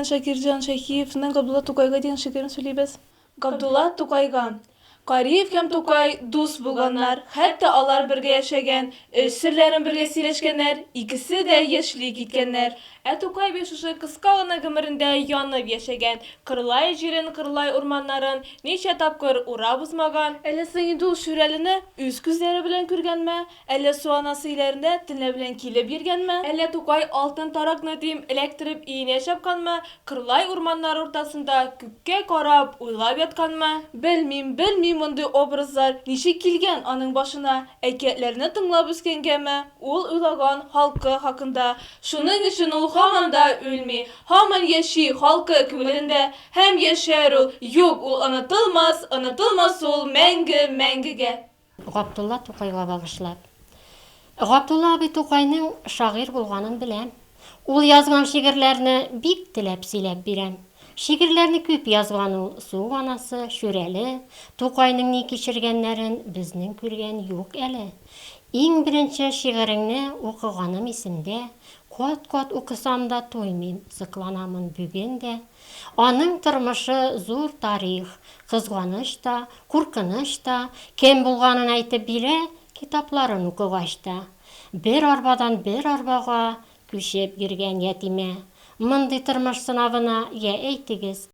Шакирҗан Шәйхиевнең Габдулла Тукайга дигән шигырен сөйлибез. Габдулла Тукайга. Кариев һәм Тукай дус булганнар, хәтта алар бергә яшәгән, серләрен бергә сөйләшкәннәр, икесе дә яшьли киткәннәр. Тукай бит шушы кыска гына гомерендә янып яшәгән, Кырлай җирен, Кырлай урманнарын ничә тапкыр урап узмаган. Әллә соң инде ул Шүрәлене үз күзләре белән күргәнме? Әллә су анасы өйләрендә төнлә белән килеп йөргәнме? Әллә Тукай алтын таракны дим эләктереп өенә чапканмы? Кырлай урманнары уртасында күккә карап уйлап ятканмы? Белмим мондый образлар ничек килгән аның башына. Әкиятләрне тыңлап үскәнгәме? Ул уйлаган халкы хакында. Шуның өчен ул һаман да үлми, һаман яши халкы күңелендә һәм яшәр ул. Юк, ул онытылмас ул мәңгегә. Габдулла Тукайга багышлап. Габдулла абый Тукайның шагыйрь булганын беләм. Ул язган шигырьләрне бик теләп сөйләп бирәм. Шигырьләрне күп язган ул. Су анасы, Шүрәле, Тукайның ни кичергәннәрен безнең күргән юк әле. Иң беренче шигыреңне укыганым исемдә. Кат-кат укысам да туймыйм, сыкланамын бүген дә. Аның тормышы зур тарих, кызганыч та, куркыныч та, кем булганын әйтеп бирә китапларын укыгач та. Бер арбадан бер арбага күчеп йөргән ятимә. Мондый тормыш сынавына я әйтегез,